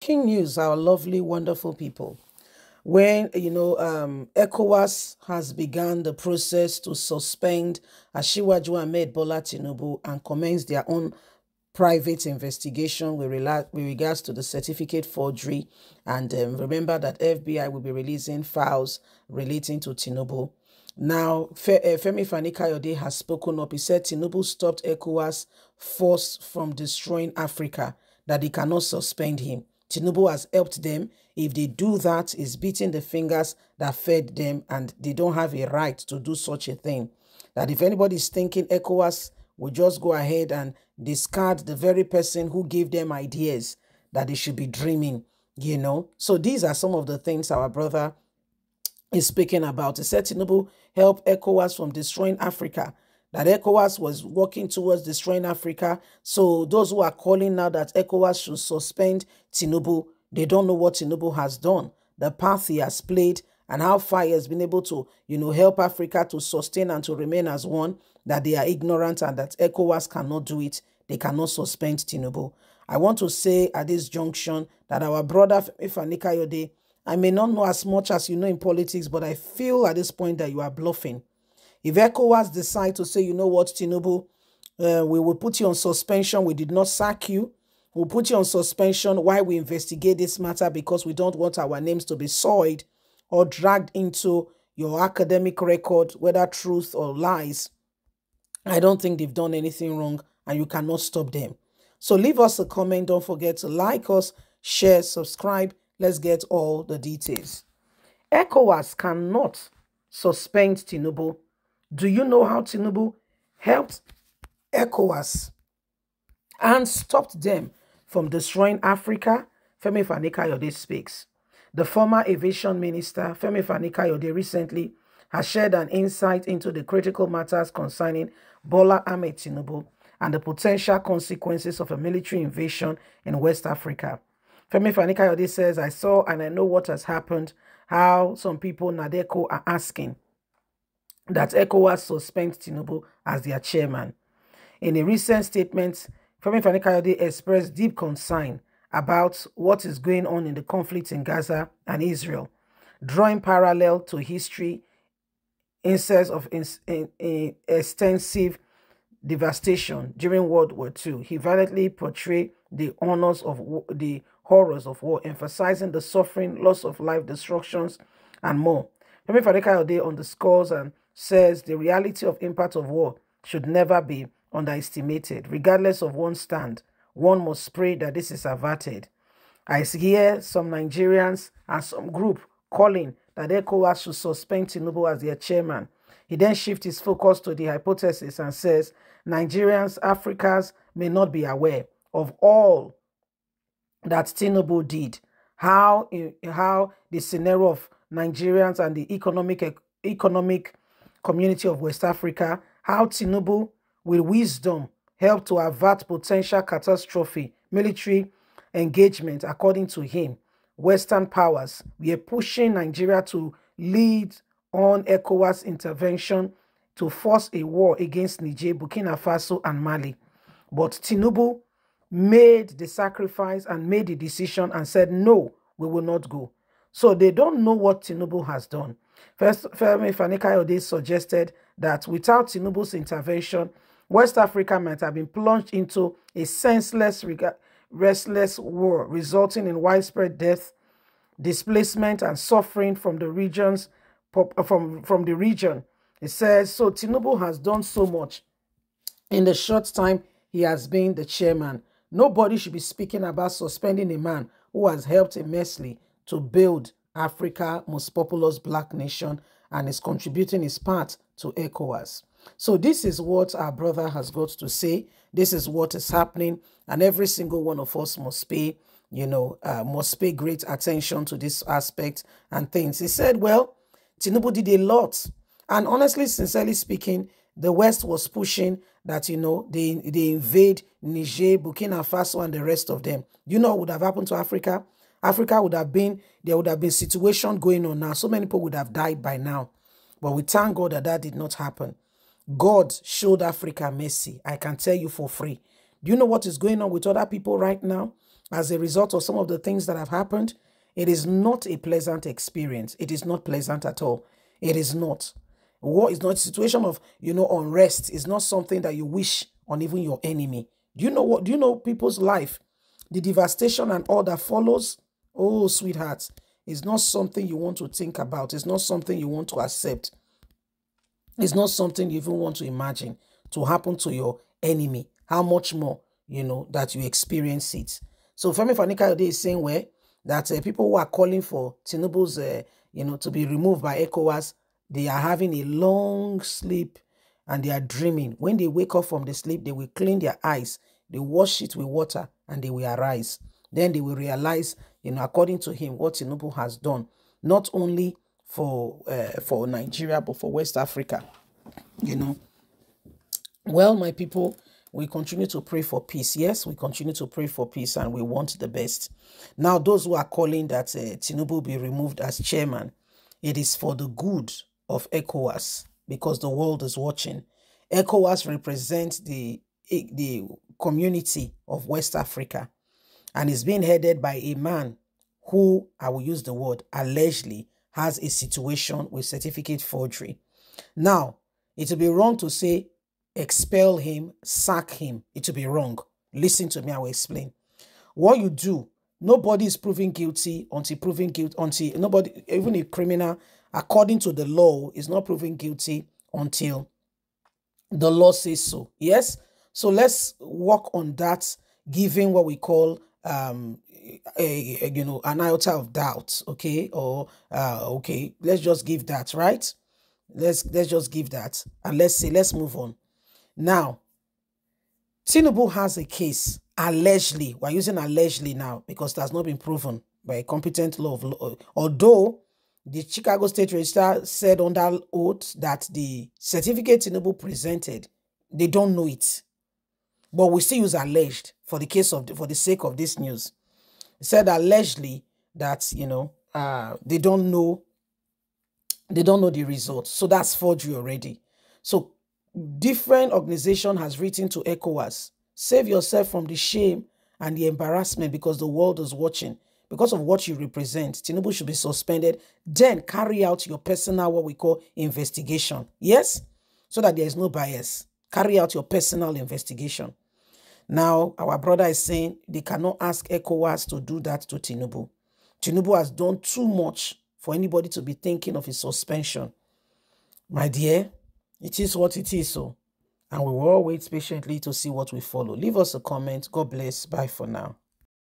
King news, our lovely, wonderful people. When ECOWAS has begun the process to suspend Asiwaju Ahmed Bola Tinubu and commence their own private investigation with regards to the certificate forgery. And remember that FBI will be releasing files relating to Tinubu. Now, Femi Kayode has spoken up. He said Tinubu stopped ECOWAS force from destroying Africa, that he cannot suspend him. Tinubu has helped them. If they do that, it's beating the fingers that fed them, and they don't have a right to do such a thing. That if anybody is thinking ECOWAS will just go ahead and discard the very person who gave them ideas, that they should be dreaming. So these are some of the things our brother is speaking about. He said Tinubu helped ECOWAS from destroying Africa, that ECOWAS was working towards destroying Africa. So those who are calling now that ECOWAS should suspend Tinubu, they don't know what Tinubu has done, the path he has played, and how far he has been able to, help Africa to sustain and to remain as one, that they are ignorant and that ECOWAS cannot do it. They cannot suspend Tinubu. I want to say at this junction that our brother Femi Kayode, I may not know as much as you know in politics, but I feel at this point that you are bluffing. If ECOWAS decide to say, you know what, Tinubu, we will put you on suspension. We did not sack you. We'll put you on suspension while we investigate this matter because we don't want our names to be soiled or dragged into your academic record, whether truth or lies. I don't think they've done anything wrong and you cannot stop them. So leave us a comment. Don't forget to like us, share, subscribe. Let's get all the details. ECOWAS cannot suspend Tinubu. Do you know how Tinubu helped ECOWAS and stopped them from destroying Africa? Femi Kayode speaks. The former aviation minister, Femi Kayode, recently has shared an insight into the critical matters concerning Bola Ahmed Tinubu and the potential consequences of a military invasion in West Africa. Femi Kayode says, I saw and I know what has happened, how some people, Nadeko, are asking that ECOWAS suspend Tinubu as their chairman. In a recent statement, Femi Kayode expressed deep concern about what is going on in the conflict in Gaza and Israel, drawing parallel to history, instances of extensive devastation during World War II. He valiantly portrayed the horrors of war, emphasizing the suffering, loss of life, destructions, and more. Femi Kayode underscores and says the reality of impact of war should never be underestimated. Regardless of one's stand, one must pray that this is averted. I hear some Nigerians and some group calling that ECOWAS should suspend Tinubu as their chairman. He then shifts his focus to the hypothesis and says Nigerians, Africans may not be aware of all that Tinubu did, how the scenario of Nigerians and the economic community of West Africa, how Tinubu, with wisdom, helped to avert potential catastrophe, military engagement. According to him, Western powers were pushing Nigeria to lead on ECOWAS intervention to force a war against Niger, Burkina Faso, and Mali. But Tinubu made the sacrifice and made the decision and said, no, we will not go. So they don't know what Tinubu has done. First, Femi Kayode suggested that without Tinubu's intervention, West Africa might have been plunged into a senseless, restless war, resulting in widespread death, displacement, and suffering from the regions. From the region. It says, so Tinubu has done so much in the short time he has been the chairman. Nobody should be speaking about suspending a man who has helped immensely to build Africa's most populous black nation and is contributing his part to ECOWAS. So this is what our brother has got to say. This is what is happening, and every single one of us must pay, must pay great attention to this aspect and things. He said, well, Tinubu did a lot. And honestly, sincerely speaking, the West was pushing that, they invade Niger, Burkina Faso, and the rest of them. You know what would have happened to Africa? There would have been situation going on now. So many people would have died by now. But we thank God that did not happen. God showed Africa mercy. I can tell you for free. Do you know what is going on with other people right now? as a result of some of the things that have happened. It is not a pleasant experience. It is not pleasant at all. It is not. War is not a situation of, unrest. It's not something that you wish on even your enemy. Do you know what? Do you know people's life? The devastation and all that follows? Oh, sweetheart, it's not something you want to think about. It's not something you want to accept. It's not something you even want to imagine to happen to your enemy. How much more, that you experience it. So Femi Kayode is saying where that people who are calling for Tinubu's, to be removed by Ecowas, they are having a long sleep and they are dreaming. When they wake up from the sleep, they will clean their eyes, they wash it with water, and they will arise. Then they will realize, according to him, what Tinubu has done, not only for Nigeria, but for West Africa. Well, my people, we continue to pray for peace. Yes, we continue to pray for peace and we want the best. Now, those who are calling that Tinubu be removed as chairman, it is for the good of Ecowas because the world is watching. Ecowas represents the community of West Africa and is being headed by a man who, I will use the word, allegedly has a situation with certificate forgery. Now, it would be wrong to say expel him, sack him. It would be wrong. Listen to me, I will explain. What you do, nobody is proven guilty until nobody, even a criminal, according to the law, is not proven guilty until the law says so. Yes? So let's work on that, giving what we call an iota of doubt, okay? Or okay, let's just give that, right? Let's just give that and let's move on. Now, Tinubu has a case, allegedly. We're using allegedly now because it has not been proven by a competent law of law. Although the Chicago State Register said under oath that the certificate Tinubu presented, they don't know it. But we still use alleged for the sake of this news. It said allegedly that they don't know the results. So that's forgery already. So different organization has written to ECOWAS, save yourself from the shame and the embarrassment because the world is watching. Because of what you represent, Tinubu should be suspended. Then carry out your personal, what we call investigation. Yes? So that there is no bias. Carry out your personal investigation. Now, our brother is saying they cannot ask ECOWAS to do that to Tinubu. Tinubu has done too much for anybody to be thinking of his suspension. My dear, it is what it is, so. And we will all wait patiently to see what we follow. Leave us a comment. God bless. Bye for now.